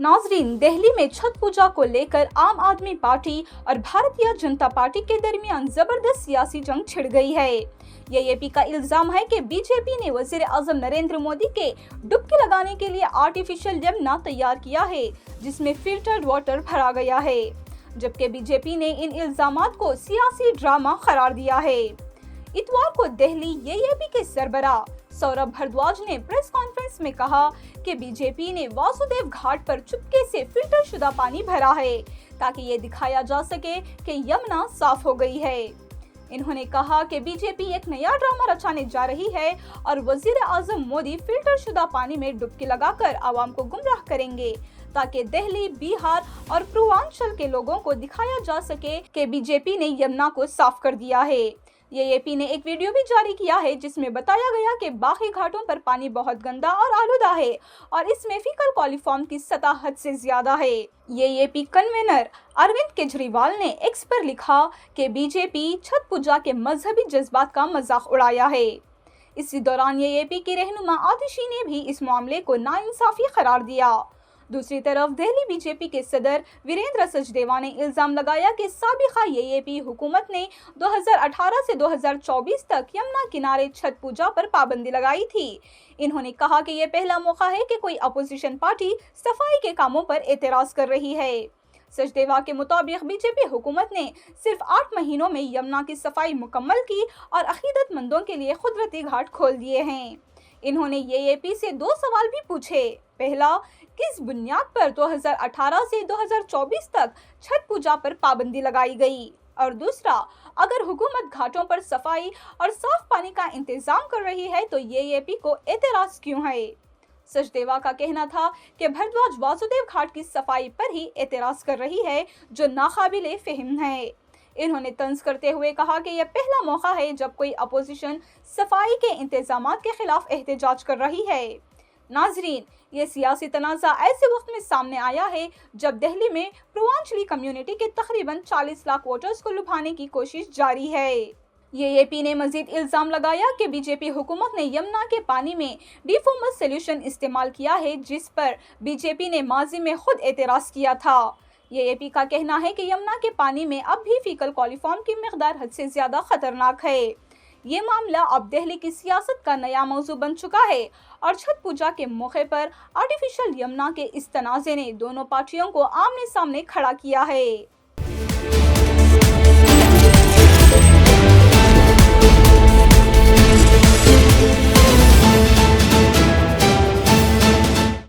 नाजरीन, दिल्ली में छठ पूजा को लेकर आम आदमी पार्टी और भारतीय जनता पार्टी के दरमियान जबरदस्त सियासी जंग छिड़ गई है। एएपी का इल्जाम है कि बीजेपी ने वजीर आजम नरेंद्र मोदी के डुबकी लगाने के लिए आर्टिफिशियल यमुना तैयार किया है, जिसमें फिल्टर्ड वाटर भरा गया है, जबकि बीजेपी ने इन इल्जामात को सियासी ड्रामा करार दिया है। इतवार को दिल्ली एएपी के सरबराह सौरभ भारद्वाज ने प्रेस कॉन्फ्रेंस में कहा कि बीजेपी ने वासुदेव घाट पर चुपके से फिल्टर शुदा पानी भरा है ताकि ये दिखाया जा सके कि यमुना साफ हो गई है। इन्होंने कहा कि बीजेपी एक नया ड्रामा रचाने जा रही है और वजीर आजम मोदी फिल्टर शुदा पानी में डुबकी लगाकर आवाम को गुमराह करेंगे ताकि दिल्ली, बिहार और पूर्वांचल के लोगों को दिखाया जा सके कि बीजेपी ने यमुना को साफ कर दिया है। एएपी ने एक वीडियो भी जारी किया है जिसमें बताया गया कि बाकी घाटों पर पानी बहुत गंदा और आलूदा है और इसमें फीकल कॉलीफॉर्म की सतह हद से ज्यादा है। एएपी कन्वीनर अरविंद केजरीवाल ने एक्स पर लिखा कि बीजेपी छठ पूजा के मजहबी जज्बात का मजाक उड़ाया है। इसी दौरान एएपी की रहनुमा आतिशी ने भी इस मामले को नाइंसाफी करार दिया। दूसरी तरफ दिल्ली बीजेपी के सदर वीरेंद्र सचदेवा ने इल्जाम लगाया कि साबिका एएपी हुकूमत ने 2018 से 2024 तक यमुना किनारे छठ पूजा पर पाबंदी लगाई थी। इन्होंने कहा कि यह पहला मौका है कि कोई अपोजिशन पार्टी सफाई के कामों पर एतराज कर रही है। सचदेवा के मुताबिक बीजेपी हुकूमत ने सिर्फ 8 महीनों में यमुना की सफाई मुकम्मल की और अकीदतमंदों के लिए कुदरती घाट खोल दिए हैं। इन्होंने एएपी से 2 सवाल भी पूछे। पहला, किस बुनियाद पर 2018 से 2024 तक छठ पूजा पर पाबंदी लगाई गई, और दूसरा, अगर हुकूमत घाटों पर सफाई और साफ पानी का इंतजाम कर रही है तो एएपी को एतराज क्यों है। सचदेवा का कहना था कि भारद्वाज वासुदेव घाट की सफाई पर ही एतराज कर रही है, जो नाकाबिले फहम है। इन्होंने तंज करते हुए कहा कि यह पहला मौका है जब कोई अपोजिशन सफाई के इंतजामात के खिलाफ एहतजाज कर रही है। नाजरीन, ये सियासी तनाज़ा ऐसे वक्त में सामने आया है जब दिल्ली में पूर्वांचली कम्युनिटी के तकरीबन 40 लाख वोटर्स को लुभाने की कोशिश जारी है। एएपी ने मजीद इल्जाम लगाया कि बीजेपी हुकूमत ने यमुना के पानी में डिफॉर्मस सोल्यूशन इस्तेमाल किया है, जिस पर बीजेपी ने माजी में खुद एतराज़ किया था। एएपी का कहना है कि यमुना के पानी में अब भी फीकल कॉलीफॉर्म की मिकदार हद से ज्यादा खतरनाक है। ये मामला अब दिल्ली की सियासत का नया मौजू बन चुका है और छठ पूजा के मौके पर आर्टिफिशियल यमुना के इस तनाज़े ने दोनों पार्टियों को आमने सामने खड़ा किया है।